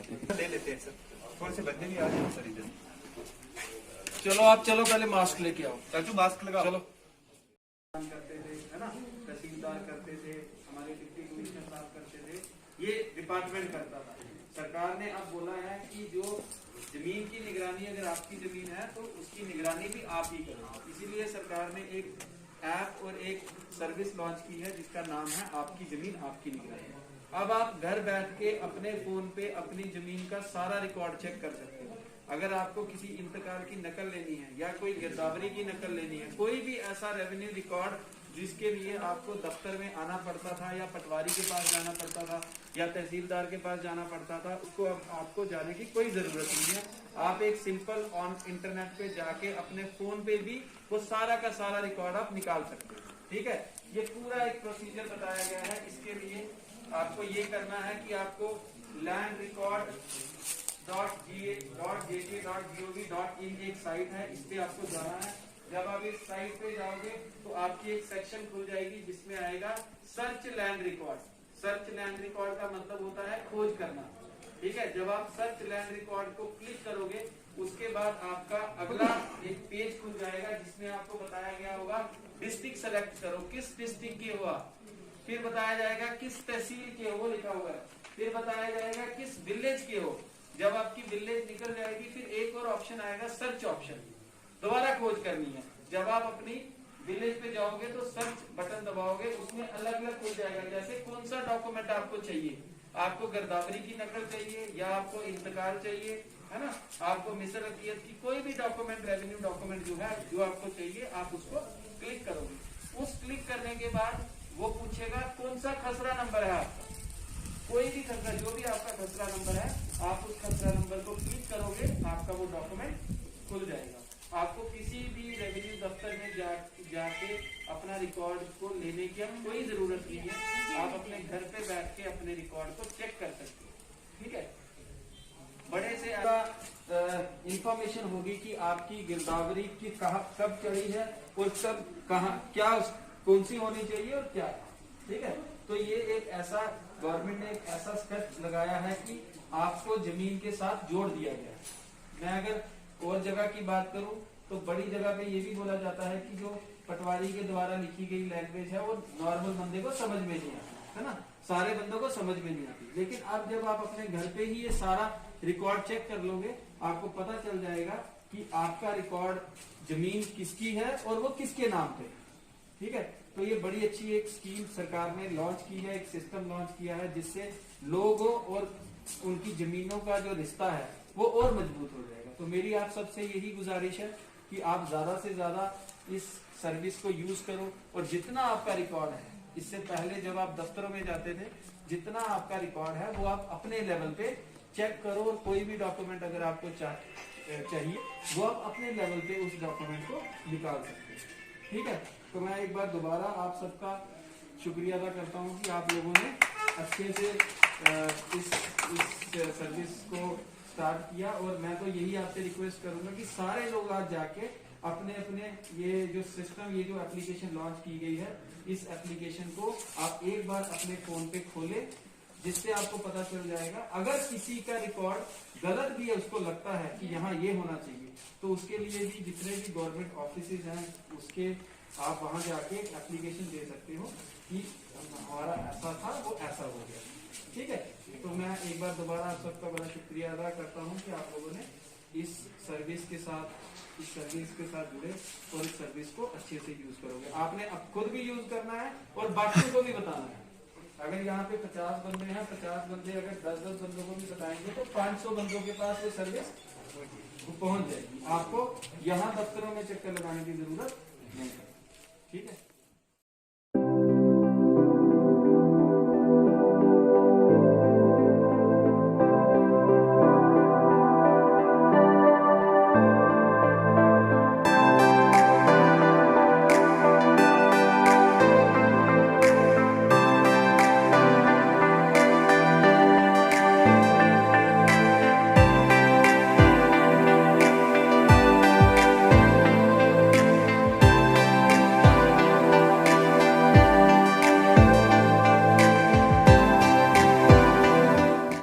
आते हैं। ले लेते हैं सर, थोड़े से बंदे भी आ रहे हैं सर इधर। चलो आप चलो पहले मास्क लेके आओ। चाचू मास्क लगाओ। चलो। करते थे, है ना, तहसीलदार करते थे, हमारे डिप्टी कमिश्नर साहब करते थे, ये डिपार्टमेंट करता था। सरकार ने अब बोला है कि जो जमीन की निगरानी, अगर आपकी जमीन है तो उसकी निगरानी भी आप ही करें। इसीलिए सरकार ने एक ऐप और एक सर्विस लॉन्च की है जिसका नाम है आपकी जमीन आपकी निगरानी। अब आप घर बैठ के अपने फोन पे अपनी जमीन का सारा रिकॉर्ड चेक कर सकते हो। अगर आपको किसी इंतकाल की नकल लेनी है या कोई गिरदावरी की नकल लेनी है, कोई भी ऐसा रेवेन्यू रिकॉर्ड जिसके लिए आपको दफ्तर में आना पड़ता था या पटवारी के पास जाना पड़ता था या तहसीलदार के पास जाना पड़ता था, उसको अब आपको जाने की कोई जरूरत नहीं है। आप एक सिंपल ऑन इंटरनेट पे जाके अपने फोन पे भी वो सारा का सारा रिकॉर्ड आप निकाल सकते हो। ठीक है, ये पूरा एक प्रोसीजर बताया गया है। इसके लिए आपको ये करना है कि आपको landrecord.jk.gov.in एक साइट है, इस पे आपको जाना है। जब आप इस साइट पे जाओगे तो आपकी एक सेक्शन खुल जाएगी जिसमें आएगा search land record. Search land record का मतलब होता है खोज करना। ठीक है, जब आप सर्च लैंड रिकॉर्ड को क्लिक करोगे उसके बाद आपका अगला एक पेज खुल जाएगा जिसमें आपको बताया गया होगा डिस्ट्रिक्ट सेलेक्ट करो, किस डिस्ट्रिक्ट के हुआ, फिर बताया जाएगा किस तहसील के हो, लिखा हुआ है, फिर बताया जाएगा किस विलेज के हो। जब आपकी विलेज निकल जाएगी फिर एक और ऑप्शन आएगा सर्च ऑप्शन, दोबारा खोज करनी है। जब आप अपनी विलेज पे जाओगे तो सर्च बटन दबाओगे, उसमें अलग अलग खुल जाएगा, जैसे कौन सा डॉक्यूमेंट आपको चाहिए, आपको गिरदावरी की नकल चाहिए या आपको इंतकाल चाहिए, है ना, आपको मिसर अतियत की कोई भी डॉक्यूमेंट, रेवेन्यू डॉक्यूमेंट जो है जो आपको चाहिए, आप उसको क्लिक करोगे। उस क्लिक करने के बाद वो पूछेगा कौन सा खसरा नंबर है आपका, कोई भी खसरा, जो भी आपका खसरा नंबर है, आप उस खसरा नंबर को क्लिक करोगे, आपका वो डॉक्यूमेंट खुल जाएगा। आपको किसी भी रेवेन्यू दफ्तर में जाके अपना रिकॉर्ड को लेने की अब कोई जरूरत नहीं है। आप अपने घर पे बैठ के अपने रिकॉर्ड को चेक कर सकते हो। ठीक है, बड़े से इंफॉर्मेशन होगी कि आपकी गिरदावरी की कब चढ़ी है और कब कहाँ क्या कौन सी होनी चाहिए और क्या। ठीक है, तो ये एक ऐसा गवर्नमेंट ने एक ऐसा स्टेप लगाया है कि आपको जमीन के साथ जोड़ दिया गया है। मैं अगर और जगह की बात करूं तो बड़ी जगह पे ये भी बोला जाता है कि जो पटवारी के द्वारा लिखी गई लैंग्वेज है वो नॉर्मल बंदे को समझ में नहीं आती, है ना, सारे बंदों को समझ में नहीं आती। लेकिन अब जब आप अपने घर पे ही ये सारा रिकॉर्ड चेक कर लोगे, आपको पता चल जाएगा कि आपका रिकॉर्ड जमीन किसकी है और वो किसके नाम पे। ठीक है, तो ये बड़ी अच्छी एक स्कीम सरकार ने लॉन्च की है, एक सिस्टम लॉन्च किया है जिससे लोगों और उनकी जमीनों का जो रिश्ता है वो और मजबूत हो जाएगा। तो मेरी आप सबसे यही गुजारिश है कि आप ज्यादा से ज्यादा इस सर्विस को यूज करो और जितना आपका रिकॉर्ड है, इससे पहले जब आप दफ्तरों में जाते थे, जितना आपका रिकॉर्ड है वो आप अपने लेवल पे चेक करो और कोई भी डॉक्यूमेंट अगर आपको चाहिए वो आप अपने लेवल पे उस डॉक्यूमेंट को निकाल सकते हैं। ठीक है, तो मैं एक बार दोबारा आप सबका शुक्रिया अदा करता हूँ कि आप लोगों ने अच्छे से इस सर्विस को स्टार्ट किया। और मैं तो यही आपसे रिक्वेस्ट करूंगा कि सारे लोग आज जाके अपने अपने ये जो सिस्टम, ये जो एप्लीकेशन लॉन्च की गई है, इस एप्लीकेशन को आप एक बार अपने फोन पे खोले, जिससे आपको पता चल जाएगा अगर किसी का रिकॉर्ड गलत भी है, उसको लगता है कि यहाँ ये होना चाहिए, तो उसके लिए भी जितने भी गवर्नमेंट ऑफिसेज हैं उसके आप वहां जाके एप्लीकेशन दे सकते हो कि हमारा ऐसा था वो ऐसा हो गया। ठीक है, तो मैं एक बार दोबारा आप सबका बड़ा शुक्रिया अदा करता हूँ कि आप लोगों ने इस सर्विस के साथ जुड़े और इस सर्विस को अच्छे से यूज करोगे। आपने अब खुद भी यूज करना है और बाकियों को भी बताना है। अगर यहाँ पे 50 बंदे हैं, 50 बंदे अगर 10-10 बंदों को भी बताएंगे तो 500 बंदों के पास वो सर्विस पहुंच जाएगी। आपको यहाँ दफ्तरों में चक्कर लगाने की जरूरत नहीं है। ठीक है।